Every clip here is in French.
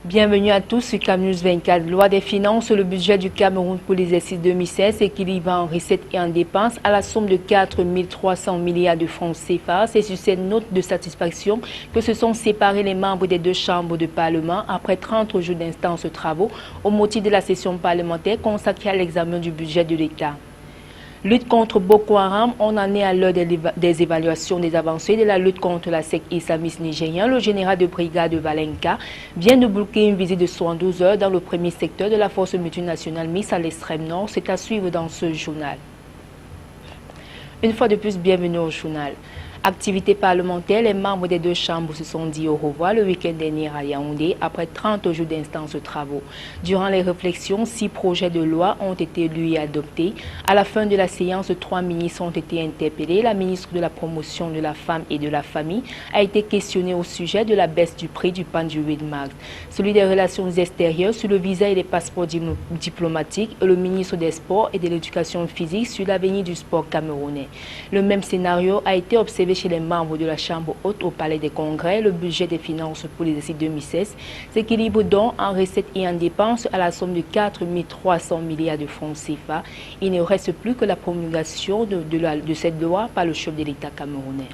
Bienvenue à tous sur CAMnews 24. Loi des finances, le budget du Cameroun pour l'exercice 2016 équilibre en recettes et en dépenses à la somme de 4 300 milliards de francs CFA. C'est sur cette note de satisfaction que se sont séparés les membres des deux chambres de Parlement après 30 jours d'instance de travaux au motif de la session parlementaire consacrée à l'examen du budget de l'État. Lutte contre Boko Haram, on en est à l'heure des évaluations des avancées de la lutte contre la secte islamiste nigérienne. Le général de brigade de Valenka vient de bloquer une visite de 72 heures dans le premier secteur de la force multinationale mise à l'extrême nord. C'est à suivre dans ce journal. Une fois de plus, bienvenue au journal. Activité parlementaire, les membres des deux chambres se sont dit au revoir le week-end dernier à Yaoundé après 30 jours d'instance de travaux. Durant les réflexions, 6 projets de loi ont été lus et adoptés. À la fin de la séance, 3 ministres ont été interpellés. La ministre de la Promotion de la Femme et de la Famille a été questionnée au sujet de la baisse du prix du pain du 8 mars. Celui des Relations extérieures sur le visa et les passeports diplomatiques et le ministre des Sports et de l'Éducation physique sur l'avenir du sport camerounais. Le même scénario a été observé chez les membres de la Chambre haute au Palais des Congrès. Le budget des finances pour l'exercice 2016 s'équilibre donc en recettes et en dépenses à la somme de 4 300 milliards de francs CFA. Il ne reste plus que la promulgation de cette loi par le chef de l'État camerounais.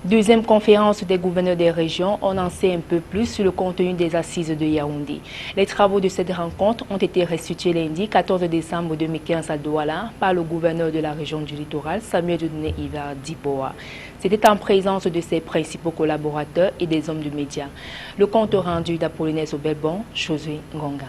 Deuxième conférence des gouverneurs des régions, on en sait un peu plus sur le contenu des assises de Yaoundé. Les travaux de cette rencontre ont été restitués lundi 14 décembre 2015 à Douala par le gouverneur de la région du littoral, Samuel Dieudonné Ivar Dipoa. C'était en présence de ses principaux collaborateurs et des hommes de médias. Le compte rendu d'Apollinaire Obelbon, Josué Ngonga.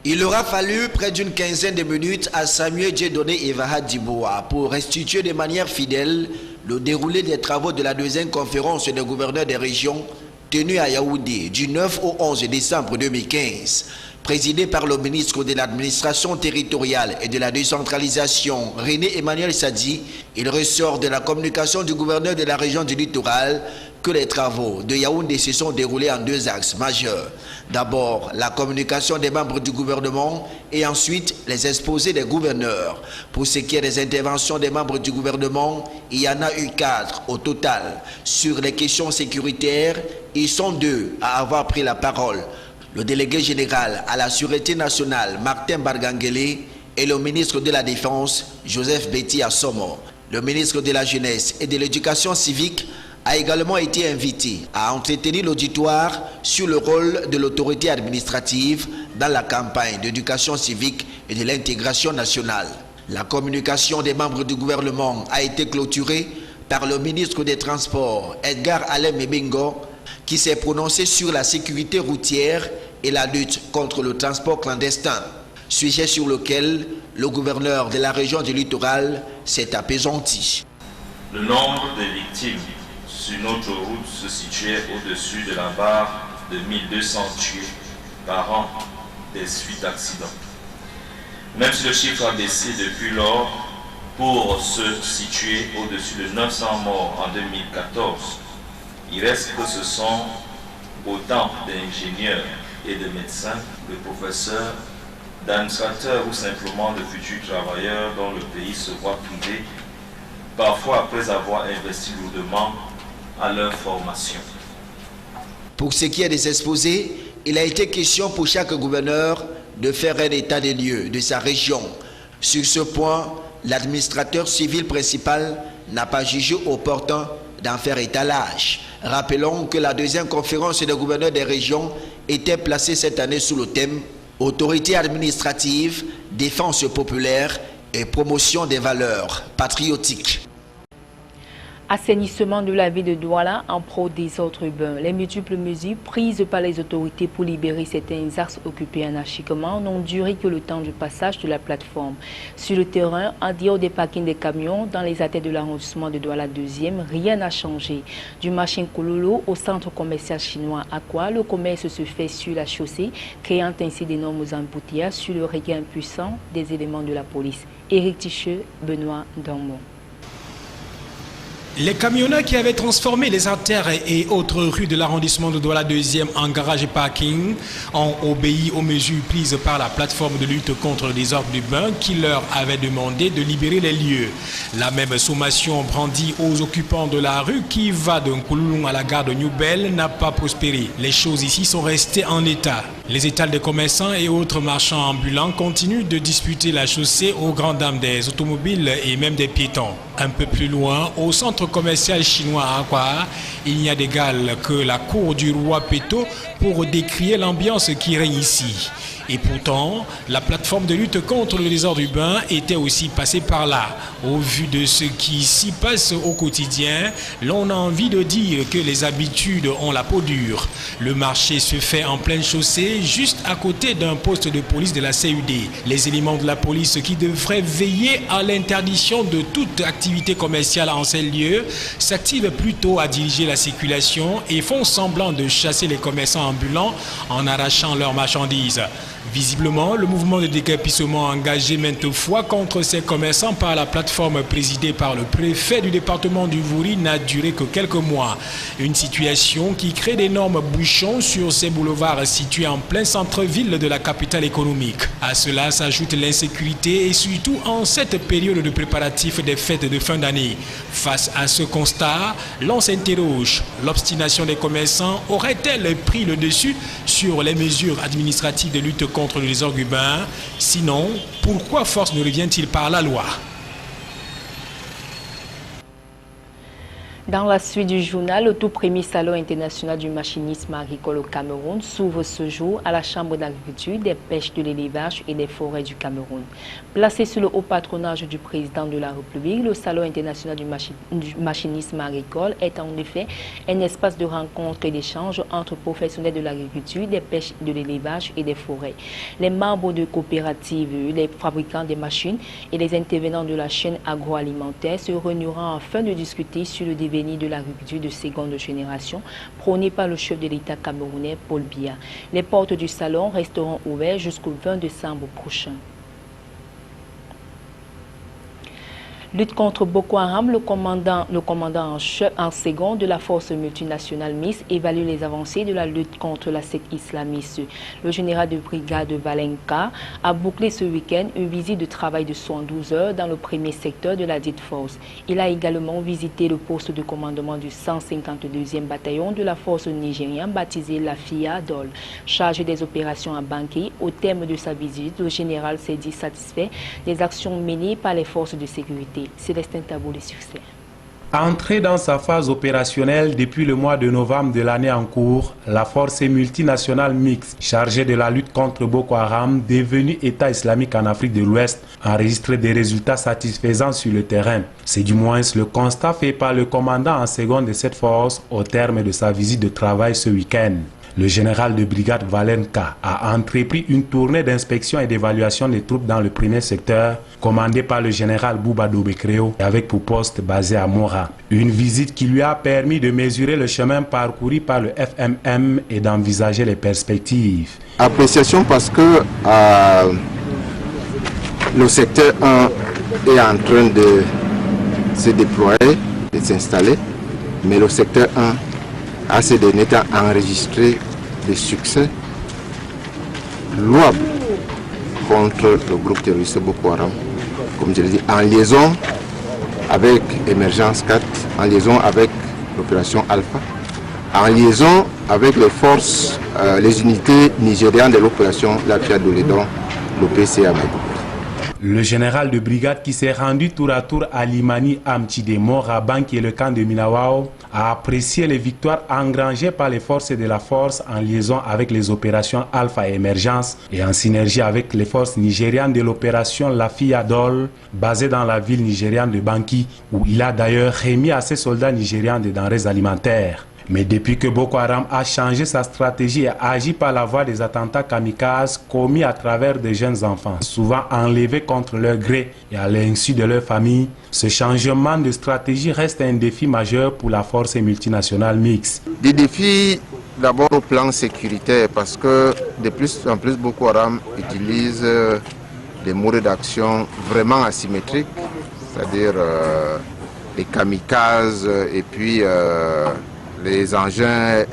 Il aura fallu près d'une quinzaine de minutes à Samuel Dieudonné Ivar Dipoa pour restituer de manière fidèle le déroulé des travaux de la deuxième conférence des gouverneurs des régions tenue à Yaoundé du 9 au 11 décembre 2015. Présidé par le ministre de l'administration territoriale et de la décentralisation, René Emmanuel Sadi, il ressort de la communication du gouverneur de la région du littoral que les travaux de Yaoundé se sont déroulés en 2 axes majeurs. D'abord, la communication des membres du gouvernement et ensuite les exposés des gouverneurs. Pour ce qui est des interventions des membres du gouvernement, il y en a eu 4 au total. Sur les questions sécuritaires, ils sont 2 à avoir pris la parole. Le délégué général à la Sûreté nationale, Martin Bargangele, et le ministre de la Défense, Joseph Betty Assomo. Le ministre de la Jeunesse et de l'Éducation civique a également été invité à entretenir l'auditoire sur le rôle de l'autorité administrative dans la campagne d'éducation civique et de l'intégration nationale. La communication des membres du gouvernement a été clôturée par le ministre des Transports, Edgar Alain Mebingo, qui s'est prononcé sur la sécurité routière et la lutte contre le transport clandestin, sujet sur lequel le gouverneur de la région du littoral s'est apaisanti. Le nombre de victimes sur notre route se situait au-dessus de la barre de 1200 tués par an des suites d'accidents. Même si le chiffre a baissé depuis lors pour se situer au-dessus de 900 morts en 2014, il reste que ce sont autant d'ingénieurs et de médecins, de professeurs, d'administrateurs ou simplement de futurs travailleurs dont le pays se voit privé, parfois après avoir investi lourdement à leur formation. Pour ce qui est des exposés, il a été question pour chaque gouverneur de faire un état des lieux de sa région. Sur ce point, l'administrateur civil principal n'a pas jugé opportun d'en faire étalage. Rappelons que la deuxième conférence des gouverneurs des régions était placée cette année sous le thème « Autorité administrative, défense populaire et promotion des valeurs patriotiques ». Assainissement de la ville de Douala en pro des autres urbains. Les multiples mesures prises par les autorités pour libérer certains axes occupés anarchiquement n'ont duré que le temps du passage de la plateforme. Sur le terrain, en dehors des parkings des camions, dans les artères de l'arrondissement de Douala 2e, rien n'a changé. Du marché Kololo au centre commercial chinois Aqua, le commerce se fait sur la chaussée, créant ainsi d'énormes embouteillages sur le regain puissant des éléments de la police. Éric Ticheux, Benoît Dormont. Les camionneurs qui avaient transformé les artères et autres rues de l'arrondissement de Douala 2e en garage et parking ont obéi aux mesures prises par la plateforme de lutte contre le désordre urbain qui leur avait demandé de libérer les lieux. La même sommation brandie aux occupants de la rue qui va de Nkouloulou à la gare de Newbel n'a pas prospéré. Les choses ici sont restées en état. Les étals des commerçants et autres marchands ambulants continuent de disputer la chaussée aux grandes dames des automobiles et même des piétons. Un peu plus loin, au centre commercial chinois à Akwa, il n'y a d'égal que la cour du roi Peto pour décrier l'ambiance qui règne ici. Et pourtant, la plateforme de lutte contre le désordre urbain était aussi passée par là. Au vu de ce qui s'y passe au quotidien, l'on a envie de dire que les habitudes ont la peau dure. Le marché se fait en pleine chaussée, juste à côté d'un poste de police de la CUD. Les éléments de la police qui devraient veiller à l'interdiction de toute activité commerciale en ces lieux s'activent plutôt à diriger la circulation et font semblant de chasser les commerçants ambulants en arrachant leurs marchandises. Visiblement, le mouvement de déguerpissement engagé maintes fois contre ces commerçants par la plateforme présidée par le préfet du département du Vouri n'a duré que quelques mois. Une situation qui crée d'énormes bouchons sur ces boulevards situés en plein centre-ville de la capitale économique. À cela s'ajoute l'insécurité et surtout en cette période de préparatifs des fêtes de fin d'année. Face à ce constat, l'on s'interroge. L'obstination des commerçants aurait-elle pris le dessus sur les mesures administratives de lutte contre le désordre urbain? Sinon, pourquoi force ne revient-il par la loi? Dans la suite du journal, le tout premier salon international du machinisme agricole au Cameroun s'ouvre ce jour à la Chambre d'agriculture, des pêches, de l'élevage et des forêts du Cameroun. Placé sous le haut patronage du président de la République, le salon international du machinisme agricole est en effet un espace de rencontre et d'échange entre professionnels de l'agriculture, des pêches, de l'élevage et des forêts. Les membres de coopératives, les fabricants des machines et les intervenants de la chaîne agroalimentaire se réuniront afin de discuter sur le devenir de l'agriculture de seconde génération prôné par le chef de l'État camerounais Paul Biya. Les portes du salon resteront ouvertes jusqu'au 20 décembre prochain. Lutte contre Boko Haram, le commandant en second de la force multinationale MIS évalue les avancées de la lutte contre la secte islamiste. Le général de brigade Valenka a bouclé ce week-end une visite de travail de 112 heures dans le premier secteur de la dite force. Il a également visité le poste de commandement du 152e bataillon de la force nigérienne baptisé la FIA Dol. Chargé des opérations à Banké, au terme de sa visite, le général s'est dit satisfait des actions menées par les forces de sécurité. Célestin Tabou, les succès. Entrée dans sa phase opérationnelle depuis le mois de novembre de l'année en cours, la force multinationale mixte chargée de la lutte contre Boko Haram, devenue État islamique en Afrique de l'Ouest, enregistre des résultats satisfaisants sur le terrain. C'est du moins le constat fait par le commandant en seconde de cette force au terme de sa visite de travail ce week-end. Le général de brigade Valenka a entrepris une tournée d'inspection et d'évaluation des troupes dans le premier secteur, commandée par le général Bouba Dobekreo, avec pour poste basé à Mora. Une visite qui lui a permis de mesurer le chemin parcouru par le FMM et d'envisager les perspectives. Appréciation parce que le secteur 1 est en train de se déployer, de s'installer, mais le secteur 1 a ces derniers temps enregistré des succès louables contre le groupe terroriste Boko Haram, comme je l'ai dit, en liaison avec Émergence 4, en liaison avec l'opération Alpha, en liaison avec les forces, les unités nigérianes de l'opération La FIA Dolédon, l'OPCA Maïdou. Le général de brigade qui s'est rendu tour à tour à Limani, Amtide, Moraban, qui est le camp de Minawao, a apprécié les victoires engrangées par les forces de la force en liaison avec les opérations Alpha et Émergence et en synergie avec les forces nigérianes de l'opération La FIA Dol, basée dans la ville nigériane de Banki, où il a d'ailleurs remis à ses soldats nigérians des denrées alimentaires. Mais depuis que Boko Haram a changé sa stratégie et agi par la voie des attentats kamikazes commis à travers des jeunes enfants, souvent enlevés contre leur gré et à l'insu de leur famille, ce changement de stratégie reste un défi majeur pour la force multinationale mixte. Des défis d'abord au plan sécuritaire parce que de plus en plus Boko Haram utilise des modes d'action vraiment asymétriques, c'est-à-dire les kamikazes et puis les engins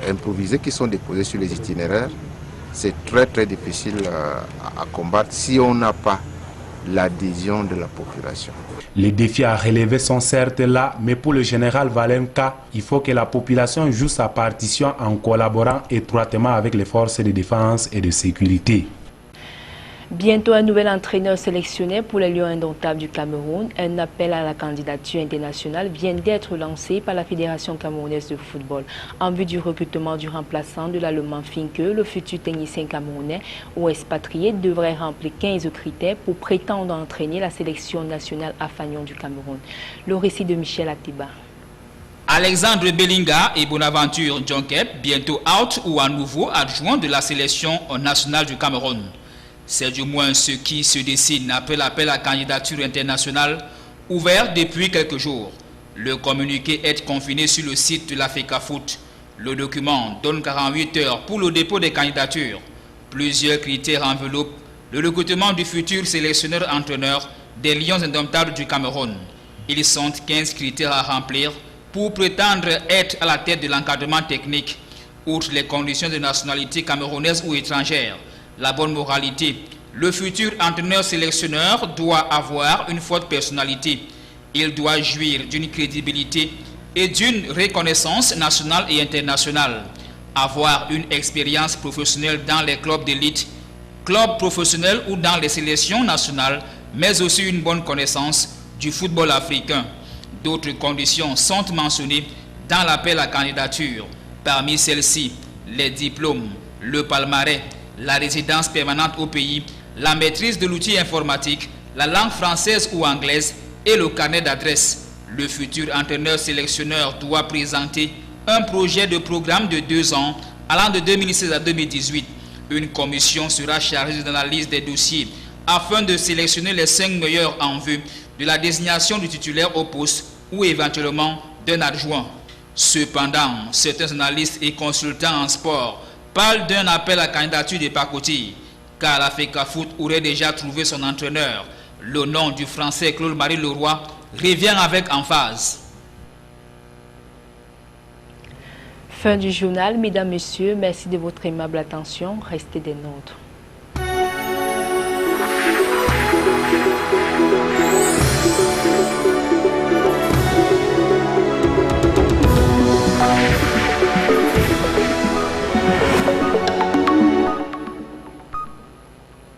improvisés qui sont déposés sur les itinéraires. C'est très difficile à combattre si on n'a pas l'adhésion de la population. Les défis à relever sont certes là, mais pour le général Valenka, il faut que la population joue sa partition en collaborant étroitement avec les forces de défense et de sécurité. Bientôt, un nouvel entraîneur sélectionné pour les Lions indomptables du Cameroun. Un appel à la candidature internationale vient d'être lancé par la Fédération camerounaise de football en vue du recrutement du remplaçant de l'Allemand Finke. Le futur technicien camerounais ou expatrié devrait remplir 15 critères pour prétendre entraîner la sélection nationale à Fagnon du Cameroun. Le récit de Michel Atiba. Alexandre Bellinga et Bonaventure Djonkep, bientôt out ou à nouveau adjoint de la sélection nationale du Cameroun. C'est du moins ce qui se dessine après l'appel à candidature internationale ouvert depuis quelques jours. Le communiqué est confiné sur le site de la FECAFOOT. Le document donne 48 heures pour le dépôt des candidatures. Plusieurs critères enveloppent le recrutement du futur sélectionneur-entraîneur des Lions indomptables du Cameroun. Ils sont 15 critères à remplir pour prétendre être à la tête de l'encadrement technique, outre les conditions de nationalité camerounaise ou étrangère. La bonne moralité. Le futur entraîneur-sélectionneur doit avoir une forte personnalité. Il doit jouir d'une crédibilité et d'une reconnaissance nationale et internationale. Avoir une expérience professionnelle dans les clubs d'élite, clubs professionnels ou dans les sélections nationales, mais aussi une bonne connaissance du football africain. D'autres conditions sont mentionnées dans l'appel à candidature. Parmi celles-ci, les diplômes, le palmarès, la résidence permanente au pays, la maîtrise de l'outil informatique, la langue française ou anglaise et le carnet d'adresse. Le futur entraîneur-sélectionneur doit présenter un projet de programme de 2 ans allant de 2016 à 2018. Une commission sera chargée de l'analyse des dossiers afin de sélectionner les 5 meilleurs en vue de la désignation du titulaire au poste ou éventuellement d'un adjoint. Cependant, certains analystes et consultants en sport parle d'un appel à candidature de pacotille, car la FECAFOOT aurait déjà trouvé son entraîneur. Le nom du Français Claude-Marie Leroy revient avec emphase. Fin du journal, mesdames, messieurs, merci de votre aimable attention. Restez des nôtres.